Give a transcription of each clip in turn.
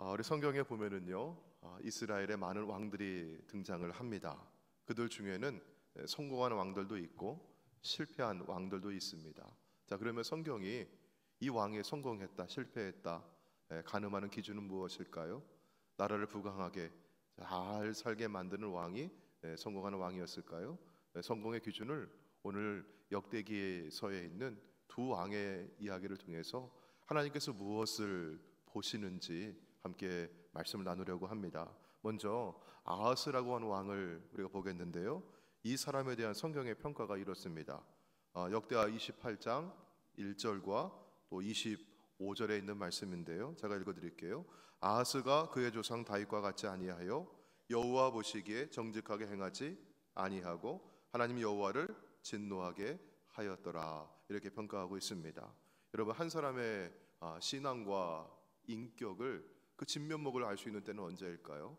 우리 성경에 보면은요, 이스라엘에 많은 왕들이 등장을 합니다. 그들 중에는 성공한 왕들도 있고 실패한 왕들도 있습니다. 자, 그러면 성경이 이 왕이 성공했다, 실패했다, 가늠하는 기준은 무엇일까요? 나라를 부강하게 잘 살게 만드는 왕이 성공하는 왕이었을까요? 성공의 기준을 오늘 역대기서에 있는 두 왕의 이야기를 통해서 하나님께서 무엇을 보시는지 함께 말씀을 나누려고 합니다. 먼저 아하스라고 하는 왕을 우리가 보겠는데요, 이 사람에 대한 성경의 평가가 이렇습니다. 역대하 28장 1절과 또 25절에 있는 말씀인데요, 제가 읽어드릴게요. 아하스가 그의 조상 다윗과 같지 아니하여 여호와 보시기에 정직하게 행하지 아니하고 하나님 여호와를 진노하게 하였더라, 이렇게 평가하고 있습니다. 여러분, 한 사람의 신앙과 인격을, 그 진면목을 알 수 있는 때는 언제일까요?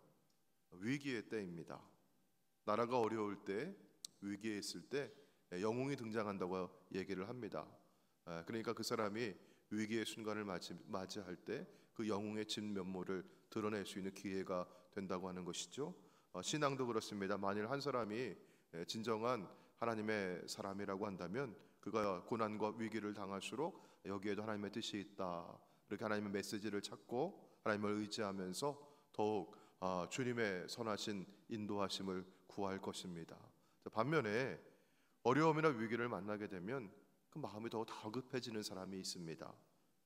위기의 때입니다. 나라가 어려울 때, 위기에 있을 때 영웅이 등장한다고 얘기를 합니다. 그러니까 그 사람이 위기의 순간을 맞이할 때 그 영웅의 진면모를 드러낼 수 있는 기회가 된다고 하는 것이죠. 신앙도 그렇습니다. 만일 한 사람이 진정한 하나님의 사람이라고 한다면 그가 고난과 위기를 당할수록 여기에도 하나님의 뜻이 있다, 이렇게 하나님의 메시지를 찾고 하나님을 의지하면서 더욱 주님의 선하신 인도하심을 구할 것입니다. 반면에 어려움이나 위기를 만나게 되면 그 마음이 더 다급해지는 사람이 있습니다.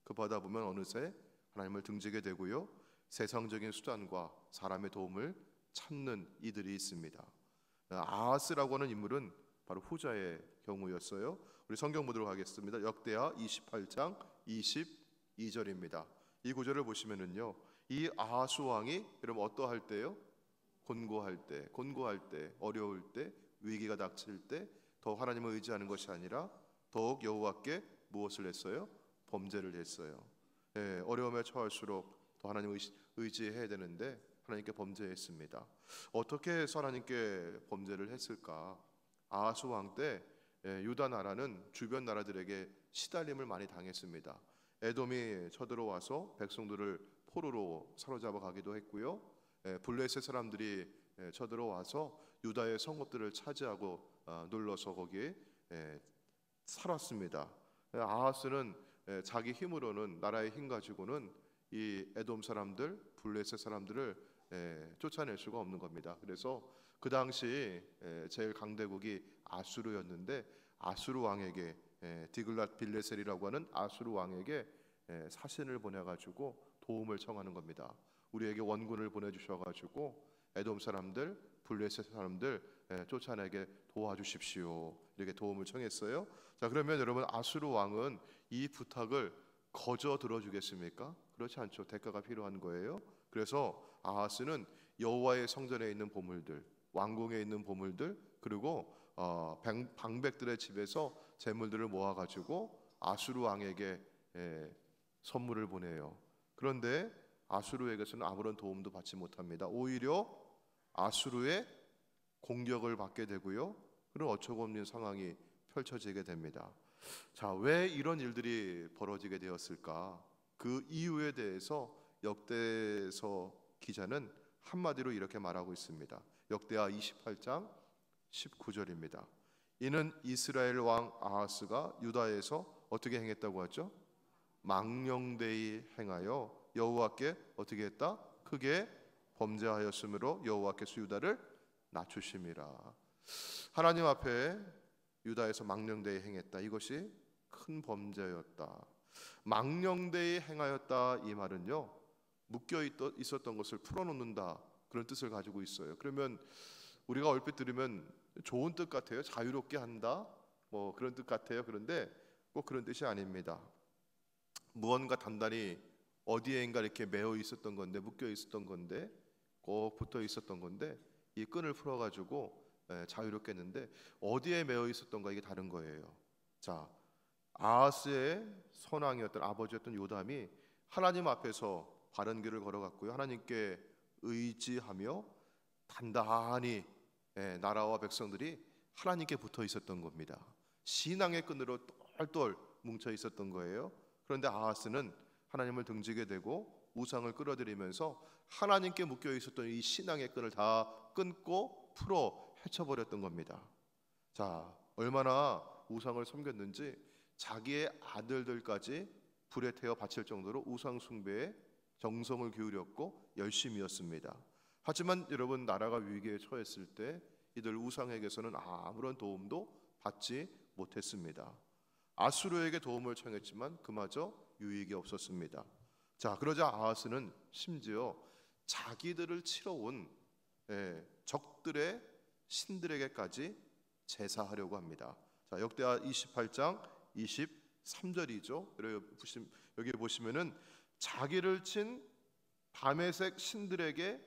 급하다 보면 어느새 하나님을 등지게 되고요, 세상적인 수단과 사람의 도움을 찾는 이들이 있습니다. 아하스라고 하는 인물은 바로 후자의 경우였어요. 우리 성경 보도록 하겠습니다. 역대하 28장 22절입니다. 이 구절을 보시면은요, 이 아하스 왕이 여러분 어떠할 때요? 곤고할 때, 어려울 때, 위기가 닥칠 때 더 하나님을 의지하는 것이 아니라 더욱 여호와께 무엇을 했어요? 범죄를 했어요. 어려움에 처할수록 더 하나님을 의지해야 되는데 하나님께 범죄했습니다. 어떻게 해서 하나님께 범죄를 했을까? 아하스 왕 때 유다 나라는 주변 나라들에게 시달림을 많이 당했습니다. 에돔이 쳐들어와서 백성들을 포로로 사로잡아 가기도 했고요, 블레셋 사람들이 쳐들어와서 유다의 성읍들을 차지하고 눌러서 거기에 살았습니다. 아하스는 자기 힘으로는, 나라의 힘 가지고는 이 에돔 사람들, 블레셋 사람들을 쫓아낼 수가 없는 겁니다. 그래서 그 당시 제일 강대국이 아수르였는데 아수르 왕에게, 디글랏 빌레셀이라고 하는 아수르 왕에게 사신을 보내가지고 도움을 청하는 겁니다. 우리에게 원군을 보내주셔가지고 에돔 사람들, 블레셋 사람들 쫓아내게 도와주십시오, 이렇게 도움을 청했어요. 자, 그러면 여러분, 아수르 왕은 이 부탁을 거저 들어주겠습니까? 그렇지 않죠. 대가가 필요한 거예요. 그래서 아하스는 여호와의 성전에 있는 보물들, 왕궁에 있는 보물들, 그리고 방백들의 집에서 재물들을 모아가지고 아수르 왕에게 선물을 보내요. 그런데 아수르에게서는 아무런 도움도 받지 못합니다. 오히려 아수르의 공격을 받게 되고요, 그런 어처구 없는 상황이 펼쳐지게 됩니다. 자, 왜 이런 일들이 벌어지게 되었을까? 그 이유에 대해서 역대서 기자는 한마디로 이렇게 말하고 있습니다. 역대하 28장 19절입니다. 이는 이스라엘 왕 아하스가 유다에서 어떻게 행했다고 하죠? 망령되이 행하여 여호와께 어떻게 했다? 크게 범죄하였으므로 여호와께서 유다를 낮추심이라. 하나님 앞에 유다에서 망령되이 행했다, 이것이 큰 범죄였다. 망령되이 행하였다, 이 말은요, 묶여 있었던 것을 풀어놓는다, 그런 뜻을 가지고 있어요. 그러면 우리가 얼핏 들으면 좋은 뜻 같아요. 자유롭게 한다, 뭐 그런 뜻 같아요. 그런데 꼭 그런 뜻이 아닙니다. 무언가 단단히 어디에인가 이렇게 매어 있었던 건데, 묶여 있었던 건데, 꼭 붙어 있었던 건데, 이 끈을 풀어가지고 자유롭게 했는데 어디에 매어 있었던가, 이게 다른 거예요. 자, 아하스의 선왕이었던, 아버지였던 요담이 하나님 앞에서 바른 길을 걸어갔고요, 하나님께 의지하며 단단히 나라와 백성들이 하나님께 붙어 있었던 겁니다. 신앙의 끈으로 똘똘 뭉쳐 있었던 거예요. 그런데 아하스는 하나님을 등지게 되고 우상을 끌어들이면서 하나님께 묶여 있었던 이 신앙의 끈을 다 끊고 풀어 헤쳐버렸던 겁니다. 자, 얼마나 우상을 섬겼는지 자기의 아들들까지 불에 태워 바칠 정도로 우상 숭배에 정성을 기울였고 열심이었습니다. 하지만 여러분, 나라가 위기에 처했을 때 이들 우상에게서는 아무런 도움도 받지 못했습니다. 아수르에게 도움을 청했지만 그마저 유익이 없었습니다. 자, 그러자 아하스는 심지어 자기들을 치러 온 적들의 신들에게까지 제사하려고 합니다. 자, 역대하 28장 23절이죠. 여기 보시면은 자기를 친 다메섹 신들에게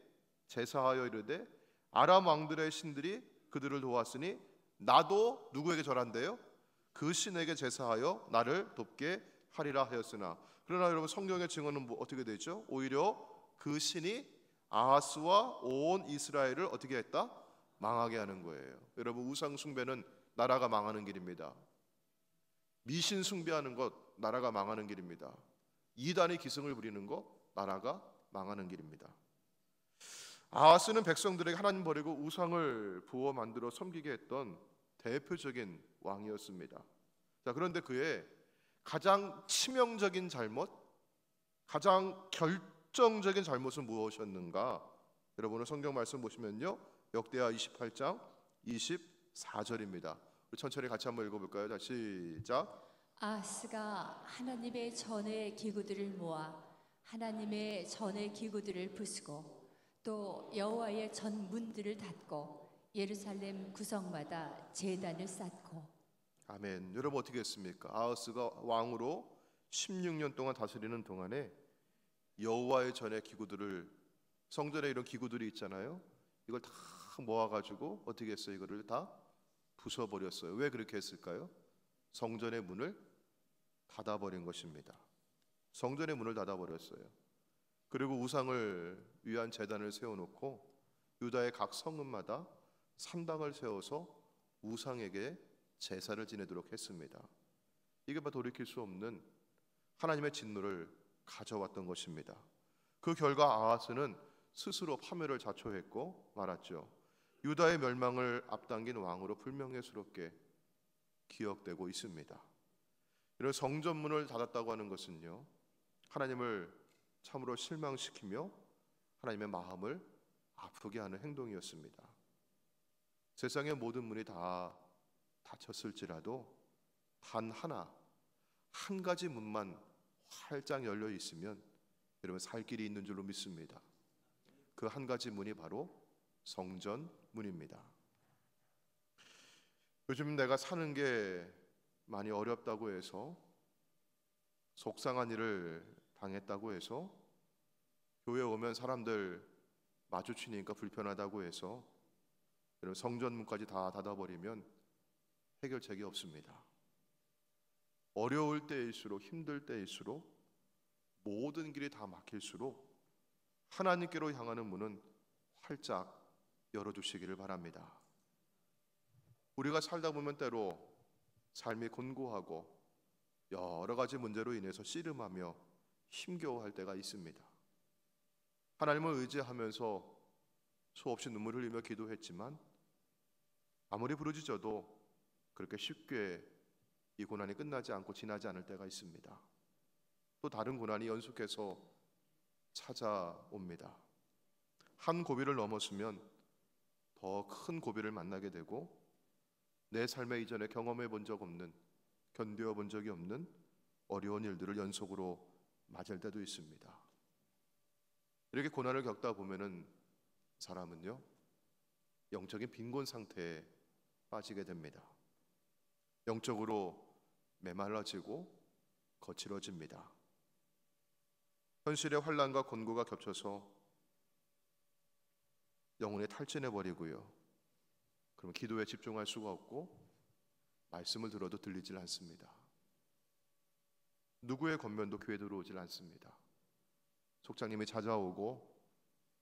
제사하여 이르되 아람 왕들의 신들이 그들을 도왔으니 나도 누구에게 절한대요? 그 신에게 제사하여 나를 돕게 하리라 하였으나, 그러나 여러분, 성경의 증언은 어떻게 되죠? 오히려 그 신이 아하스와 온 이스라엘을 어떻게 했다? 망하게 하는 거예요. 여러분, 우상 숭배는 나라가 망하는 길입니다. 미신 숭배하는 것, 나라가 망하는 길입니다. 이단의 기승을 부리는 것, 나라가 망하는 길입니다. 아하스는 백성들에게 하나님 버리고 우상을 부어 만들어 섬기게 했던 대표적인 왕이었습니다. 자, 그런데 그의 가장 치명적인 잘못, 가장 결정적인 잘못은 무엇이었는가? 여러분은 성경 말씀 보시면요, 역대하 28장 24절입니다. 우리 천천히 같이 한번 읽어볼까요? 자, 시작. 아하스가 하나님의 전의 기구들을 모아 하나님의 전의 기구들을 부수고 또 여호와의 전 문들을 닫고 예루살렘 구성마다 제단을 쌓고. 아멘. 여러분, 어떻게 했습니까? 아하스가 왕으로 16년 동안 다스리는 동안에 여호와의 전의 기구들을, 성전에 이런 기구들이 있잖아요, 이걸 다 모아가지고 어떻게 했어요? 이거를 다 부숴버렸어요. 왜 그렇게 했을까요? 성전의 문을 닫아버린 것입니다. 성전의 문을 닫아버렸어요. 그리고 우상을 위한 제단을 세워놓고 유다의 각 성읍마다 산당을 세워서 우상에게 제사를 지내도록 했습니다. 이게 뭐 돌이킬 수 없는 하나님의 진노를 가져왔던 것입니다. 그 결과 아하스는 스스로 파멸을 자초했고 말았죠. 유다의 멸망을 앞당긴 왕으로 불명예스럽게 기억되고 있습니다. 이런 성전문을 닫았다고 하는 것은요, 하나님을 참으로 실망시키며 하나님의 마음을 아프게 하는 행동이었습니다. 세상의 모든 문이 다 닫혔을지라도 단 하나, 한 가지 문만 활짝 열려 있으면 여러분, 살 길이 있는 줄로 믿습니다. 그 한 가지 문이 바로 성전 문입니다. 요즘 내가 사는 게 많이 어렵다고 해서, 속상한 일을 당했다고 해서, 교회 오면 사람들 마주치니까 불편하다고 해서 여러분, 성전 문까지 다 닫아버리면 해결책이 없습니다. 어려울 때일수록, 힘들 때일수록, 모든 길이 다 막힐수록 하나님께로 향하는 문은 활짝 열어주시기를 바랍니다. 우리가 살다 보면 때로 삶이 곤고하고 여러 가지 문제로 인해서 씨름하며 힘겨워할 때가 있습니다. 하나님을 의지하면서 수없이 눈물 흘리며 기도했지만 아무리 부르짖어도 그렇게 쉽게 이 고난이 끝나지 않고 지나지 않을 때가 있습니다. 또 다른 고난이 연속해서 찾아옵니다. 한 고비를 넘었으면 더 큰 고비를 만나게 되고, 내 삶에 이전에 경험해 본 적 없는, 견뎌 본 적이 없는 어려운 일들을 연속으로 맞을 때도 있습니다. 이렇게 고난을 겪다 보면은 사람은요, 영적인 빈곤 상태에 빠지게 됩니다. 영적으로 메말라지고 거칠어집니다. 현실의 환난과 곤고가 겹쳐서 영혼이 탈진해 버리고요, 그럼 기도에 집중할 수가 없고 말씀을 들어도 들리질 않습니다. 누구의 권면도 교회에 들어오질 않습니다. 속장님이 찾아오고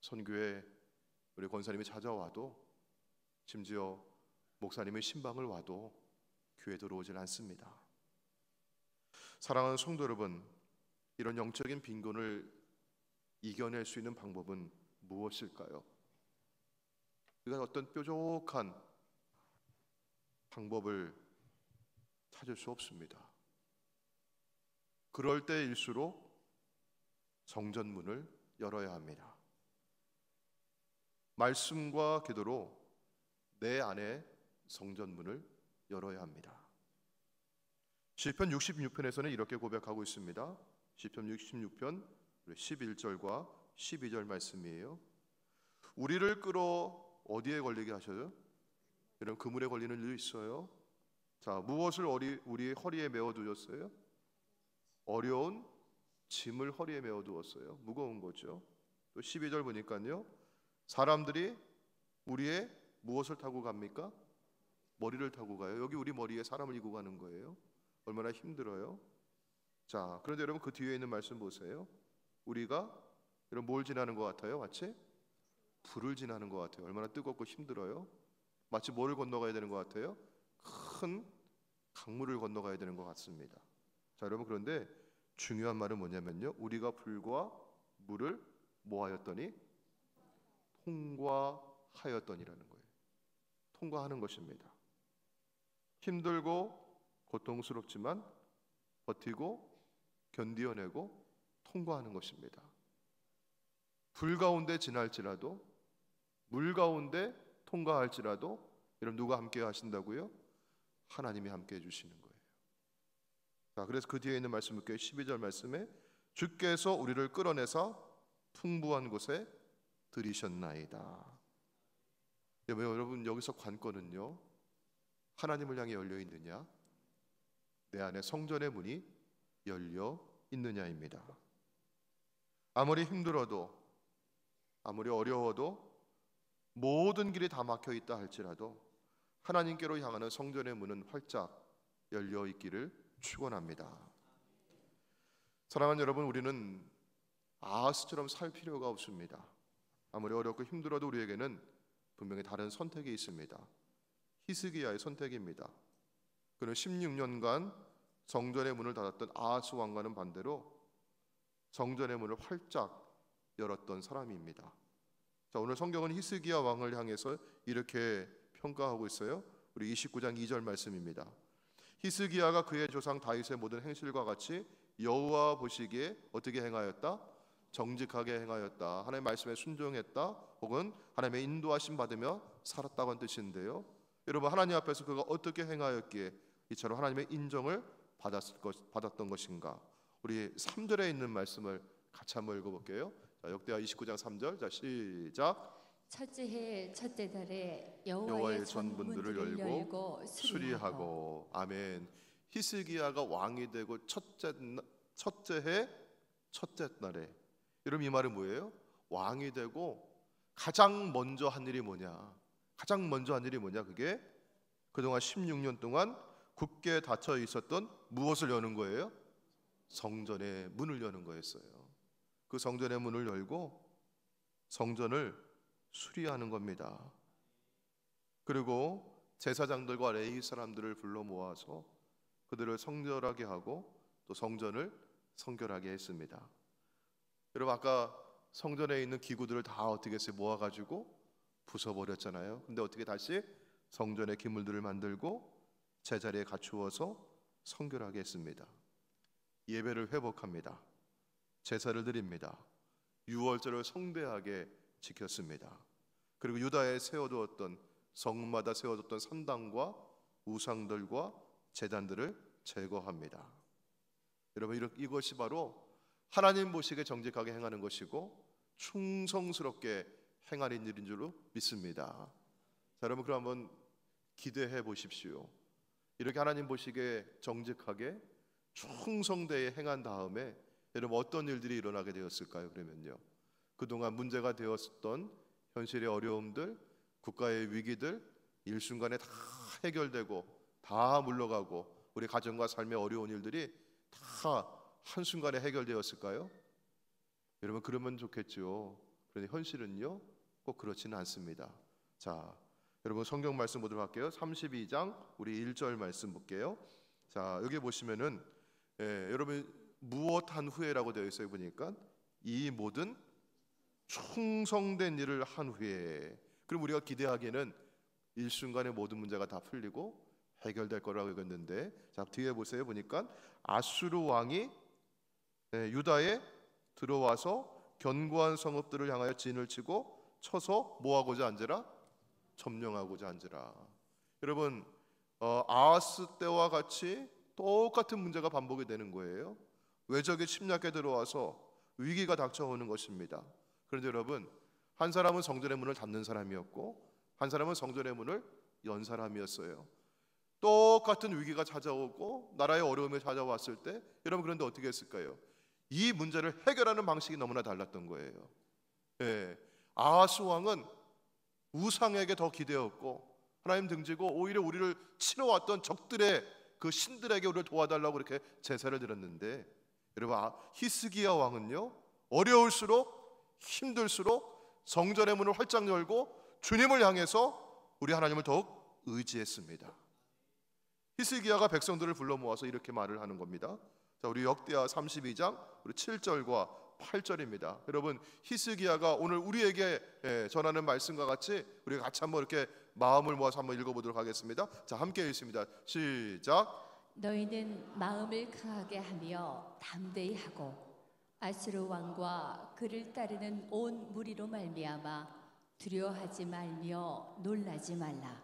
선교회 우리 권사님이 찾아와도, 심지어 목사님의 신방을 와도 교회에 들어오질 않습니다. 사랑하는 성도 여러분, 이런 영적인 빈곤을 이겨낼 수 있는 방법은 무엇일까요? 우리가 어떤 뾰족한 방법을 찾을 수 없습니다. 그럴 때일수록 성전문을 열어야 합니다. 말씀과 기도로 내 안에 성전문을 열어야 합니다. 시편 66편에서는 이렇게 고백하고 있습니다. 시편 66편 11절과 12절 말씀이에요. 우리를 끌어 어디에 걸리게 하셔요? 여러분, 그물에 걸리는 일도 있어요. 자, 무엇을 우리 허리에 메어 두었어요? 어려운 짐을 허리에 메어 두었어요. 무거운 거죠. 또 12절 보니까요, 사람들이 우리의 무엇을 타고 갑니까? 머리를 타고 가요. 여기 우리 머리에 사람을 이고 가는 거예요. 얼마나 힘들어요. 자, 그런데 여러분, 그 뒤에 있는 말씀 보세요. 우리가 여러분 뭘 지나는 것 같아요? 마치 불을 지나는 것 같아요. 얼마나 뜨겁고 힘들어요. 마치 뭐를 건너가야 되는 것 같아요? 큰 강물을 건너가야 되는 것 같습니다. 자, 여러분, 그런데 중요한 말은 뭐냐면요, 우리가 불과 물을 뭐 하였더니? 통과하였더니라는 거예요. 통과하는 것입니다. 힘들고 고통스럽지만 버티고 견디어내고 통과하는 것입니다. 불 가운데 지날지라도, 물 가운데 통과할지라도, 여러분, 누가 함께 하신다고요? 하나님이 함께 해주시는 거예요. 자, 그래서 그 뒤에 있는 말씀 볼게요. 12절 말씀에 주께서 우리를 끌어내사 풍부한 곳에 들이셨나이다. 여러분, 여기서 관건은요, 하나님을 향해 열려 있느냐, 내 안에 성전의 문이 열려 있느냐입니다. 아무리 힘들어도, 아무리 어려워도, 모든 길이 다 막혀 있다 할지라도 하나님께로 향하는 성전의 문은 활짝 열려 있기를 축원합니다. 사랑하는 여러분, 우리는 아하스처럼 살 필요가 없습니다. 아무리 어렵고 힘들어도 우리에게는 분명히 다른 선택이 있습니다. 히스기야의 선택입니다. 그는 16년간 성전의 문을 닫았던 아하스 왕과는 반대로 성전의 문을 활짝 열었던 사람입니다. 자, 오늘 성경은 히스기야 왕을 향해서 이렇게 평가하고 있어요. 우리 29장 2절 말씀입니다. 히스기야가 그의 조상 다윗의 모든 행실과 같이 여호와 보시기에 어떻게 행하였다? 정직하게 행하였다. 하나님의 말씀에 순종했다. 혹은 하나님의 인도하심 받으며 살았다고 하는 뜻인데요. 여러분, 하나님 앞에서 그가 어떻게 행하였기에 이처럼 하나님의 인정을 받았던 것인가? 우리 3절에 있는 말씀을 같이 한번 읽어볼게요. 자, 역대하 29장 3절. 자, 시작. 첫째 해 첫째 달에 여호와의 여호와의 전문들을 전문들을 열고 수리하고. 아멘. 히스기야가 왕이 되고 첫째 해 첫째 날에, 여러분, 이 말은 뭐예요? 왕이 되고 가장 먼저 한 일이 뭐냐? 가장 먼저 한 일이 뭐냐? 그게 그동안 16년 동안 굳게 닫혀 있었던 무엇을 여는 거예요? 성전의 문을 여는 거였어요. 그 성전의 문을 열고 성전을 수리하는 겁니다. 그리고 제사장들과 레위 사람들을 불러 모아서 그들을 성결하게 하고 또 성전을 성결하게 했습니다. 여러분, 아까 성전에 있는 기구들을 다 어떻게 했어요? 모아가지고 부숴버렸잖아요. 근데 어떻게 다시 성전의 기물들을 만들고 제자리에 갖추어서 성결하게 했습니다. 예배를 회복합니다. 제사를 드립니다. 유월절을 성대하게 지켰습니다. 그리고 유다에 세워두었던, 성마다 세워뒀던 산당과 우상들과 제단들을 제거합니다. 여러분, 이것이 바로 하나님 보시기에 정직하게 행하는 것이고 충성스럽게 행하는 일인 줄로 믿습니다. 자, 여러분, 그럼 한번 기대해 보십시오. 이렇게 하나님 보시기에 정직하게 충성되게 행한 다음에 여러분, 어떤 일들이 일어나게 되었을까요? 그러면요, 그동안 문제가 되었던 현실의 어려움들, 국가의 위기들 일순간에 다 해결되고 다 물러가고 우리 가정과 삶의 어려운 일들이 다 한순간에 해결되었을까요? 여러분, 그러면 좋겠죠. 그런데 현실은요, 꼭 그렇지는 않습니다. 자, 여러분, 성경 말씀 보도록 할게요. 32장 우리 1절 말씀 볼게요. 자, 여기 보시면은 여러분, 무엇한 후에라고 되어 있어요. 보니까 이 모든 충성된 일을 한 후에, 그럼 우리가 기대하기에는 일순간에 모든 문제가 다 풀리고 해결될 거라고 읽었는데, 자 뒤에 보세요. 보니까 아수르 왕이 유다에 들어와서 견고한 성읍들을 향하여 진을 치고 쳐서 뭐하고자 앉으라? 점령하고자 앉으라. 여러분, 아하스 때와 같이 똑같은 문제가 반복이 되는 거예요. 외적이 침략해 들어와서 위기가 닥쳐오는 것입니다. 그런데 여러분, 한 사람은 성전의 문을 닫는 사람이었고 한 사람은 성전의 문을 연 사람이었어요. 똑같은 위기가 찾아오고 나라의 어려움이 찾아왔을 때 여러분, 그런데 어떻게 했을까요? 이 문제를 해결하는 방식이 너무나 달랐던 거예요. 아하스 왕은 우상에게 더 기대었고 하나님 등지고 오히려 우리를 치러왔던 적들의 그 신들에게 우리를 도와달라고 이렇게 제사를 드렸는데, 여러분, 히스기야 왕은요, 어려울수록 힘들수록 성전의 문을 활짝 열고 주님을 향해서 우리 하나님을 더욱 의지했습니다. 히스기야가 백성들을 불러 모아서 이렇게 말을 하는 겁니다. 자, 우리 역대하 32장 우리 7절과 8절입니다. 여러분, 히스기야가 오늘 우리에게 전하는 말씀과 같이 우리가 같이 한번 이렇게 마음을 모아서 한번 읽어보도록 하겠습니다. 자, 함께 읽습니다. 시작. 너희는 마음을 강하게 하며 담대히 하고 아수르 왕과 그를 따르는 온 무리로 말미암아 두려워하지 말며 놀라지 말라.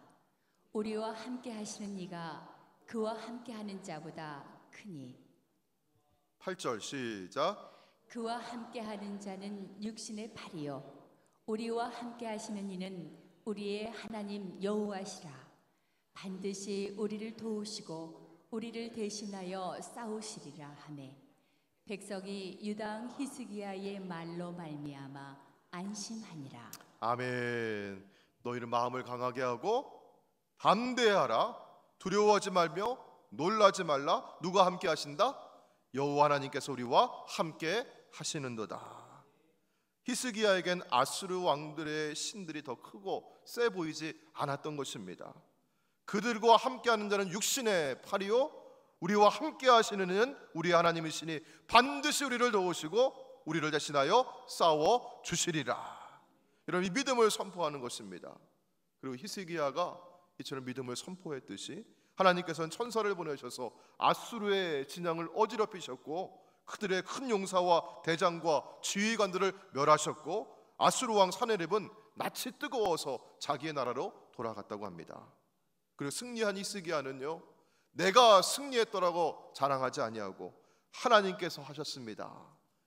우리와 함께 하시는 이가 그와 함께 하는 자보다 크니. 8절 시작. 그와 함께 하는 자는 육신의 팔이요 우리와 함께 하시는 이는 우리의 하나님 여호와시라. 반드시 우리를 도우시고 우리를 대신하여 싸우시리라 하매 백성이 유다 왕 히스기야의 말로 말미암아 안심하니라. 아멘. 너희는 마음을 강하게 하고 담대하라. 두려워하지 말며 놀라지 말라. 누가 함께 하신다? 여호와 하나님께서 우리와 함께 하시는도다. 히스기야에겐 아수르 왕들의 신들이 더 크고 세 보이지 않았던 것입니다. 그들과 함께하는 자는 육신의 팔이요 우리와 함께 하시는 이는 우리 하나님이시니 반드시 우리를 도우시고 우리를 대신하여 싸워 주시리라. 이런 이 믿음을 선포하는 것입니다. 그리고 히스기야가 이처럼 믿음을 선포했듯이 하나님께서는 천사를 보내셔서 아수르의 진영을 어지럽히셨고 그들의 큰 용사와 대장과 지휘관들을 멸하셨고 아수르 왕 사네립은 낯이 뜨거워서 자기의 나라로 돌아갔다고 합니다. 그리고 승리한 히스기야는요, 내가 승리했더라고 자랑하지 아니하고 하나님께서 하셨습니다,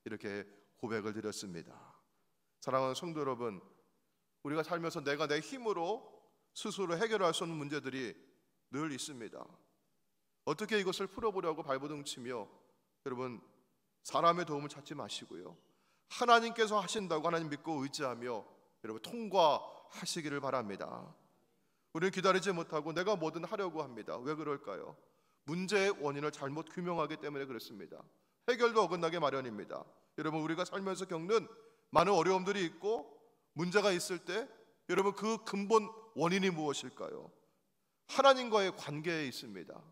이렇게 고백을 드렸습니다. 사랑하는 성도 여러분, 우리가 살면서 내가 내 힘으로 스스로 해결할 수 없는 문제들이 늘 있습니다. 어떻게 이것을 풀어보려고 발버둥 치며 여러분 사람의 도움을 찾지 마시고요, 하나님께서 하신다고 하나님 믿고 의지하며 여러분 통과하시기를 바랍니다. 우리는 기다리지 못하고 내가 뭐든 하려고 합니다. 왜 그럴까요? 문제의 원인을 잘못 규명하기 때문에 그렇습니다. 해결도 어긋나게 마련입니다. 여러분, 우리가 살면서 겪는 많은 어려움들이 있고 문제가 있을 때 여러분 그 근본 원인이 무엇일까요? 하나님과의 관계에 있습니다.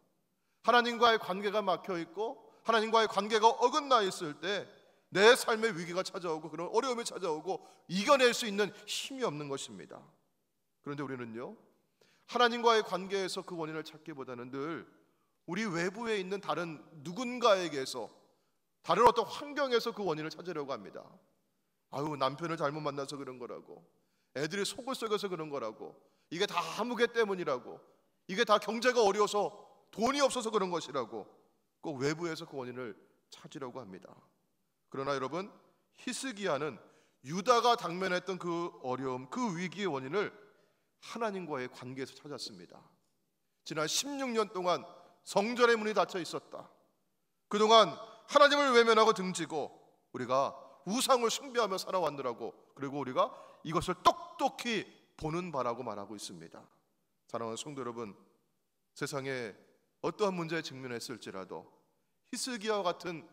하나님과의 관계가 막혀 있고 하나님과의 관계가 어긋나 있을 때 내 삶의 위기가 찾아오고 그런 어려움이 찾아오고 이겨낼 수 있는 힘이 없는 것입니다. 그런데 우리는요, 하나님과의 관계에서 그 원인을 찾기보다는 늘 우리 외부에 있는 다른 누군가에게서, 다른 어떤 환경에서 그 원인을 찾으려고 합니다. 아유, 남편을 잘못 만나서 그런 거라고, 애들이 속을 썩여서 그런 거라고, 이게 다 아무개 때문이라고, 이게 다 경제가 어려워서 돈이 없어서 그런 것이라고 꼭 외부에서 그 원인을 찾으려고 합니다. 그러나 여러분, 히스기야는 유다가 당면했던 그 어려움, 그 위기의 원인을 하나님과의 관계에서 찾았습니다. 지난 16년 동안 성전의 문이 닫혀 있었다. 그동안 하나님을 외면하고 등지고 우리가 우상을 숭배하며 살아왔느라고, 그리고 우리가 이것을 똑똑히 보는 바라고 말하고 있습니다. 사랑하는 성도 여러분, 세상에 어떠한 문제에 직면했을지라도 히스기야와 같은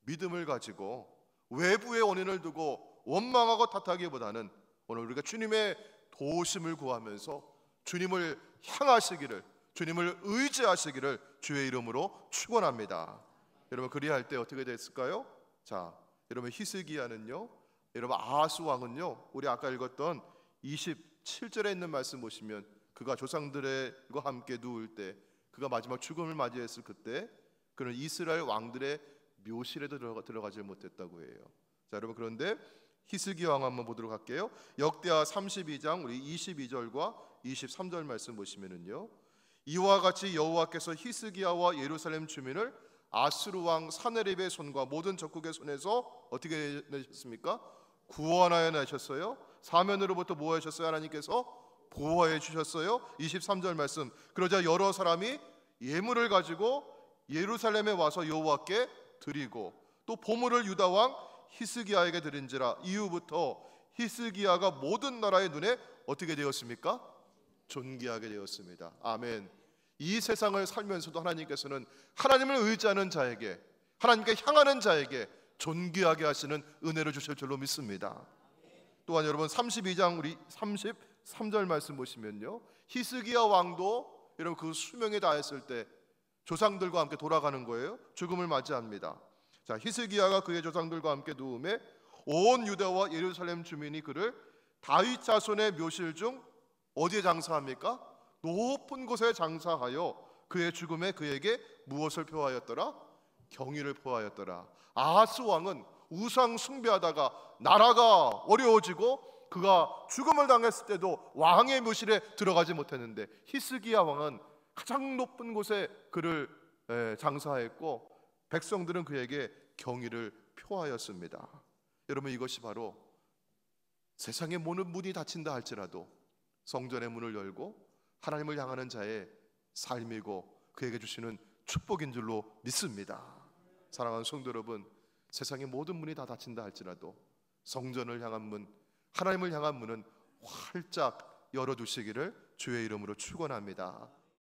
믿음을 가지고 외부의 원인을 두고 원망하고 탓하기보다는 오늘 우리가 주님의 도우심을 구하면서 주님을 향하시기를, 주님을 의지하시기를 주의 이름으로 축원합니다. 여러분 그리할 때 어떻게 됐을까요? 자, 여러분 히스기야는요, 여러분 아하스 왕은요, 우리 아까 읽었던 27절에 있는 말씀 보시면 그가 조상들과 함께 누울 때, 그가 마지막 죽음을 맞이했을 그때 그는 이스라엘 왕들의 묘실에도 들어가지 못했다고 해요. 자, 여러분 그런데 히스기야 왕 한번 보도록 할게요. 역대하 32장 우리 22절과 23절 말씀 보시면은요, 이와 같이 여호와께서 히스기야와 예루살렘 주민을 아수르 왕 사네립의 손과 모든 적국의 손에서 어떻게 내셨습니까? 구원하여 내셨어요. 사면으로부터 뭐 하셨어요? 하나님께서 보호해 주셨어요. 23절 말씀, 그러자 여러 사람이 예물을 가지고 예루살렘에 와서 여호와께 드리고 또 보물을 유다 왕 히스기야에게 드린지라. 이후부터 히스기야가 모든 나라의 눈에 어떻게 되었습니까? 존귀하게 되었습니다. 아멘. 이 세상을 살면서도 하나님께서는 하나님을 의지하는 자에게, 하나님께 향하는 자에게 존귀하게 하시는 은혜를 주실 줄로 믿습니다. 또한 여러분 32장 우리 33절 말씀 보시면요, 히스기야 왕도 여러분 그 수명에 다했을 때 조상들과 함께 돌아가는 거예요. 죽음을 맞이합니다. 자, 히스기야가 그의 조상들과 함께 누움에 온 유다와 예루살렘 주민이 그를 다윗 자손의 묘실 중 어디에 장사합니까? 높은 곳에 장사하여 그의 죽음에 그에게 무엇을 표하였더라? 경의를 표하였더라. 아하스 왕은 우상 숭배하다가 나라가 어려워지고 그가 죽음을 당했을 때도 왕의 묘실에 들어가지 못했는데 히스기야 왕은 가장 높은 곳에 그를 장사했고 백성들은 그에게 경의를 표하였습니다. 여러분 이것이 바로 세상의 모든 문이 닫힌다 할지라도 성전의 문을 열고 하나님을 향하는 자의 삶이고 그에게 주시는 축복인 줄로 믿습니다. 사랑하는 성도 여러분, 세상의 모든 문이 다 닫힌다 할지라도 성전을 향한 문, 하나님을 향한 문은 활짝 열어두시기를 주의 이름으로 축원합니다.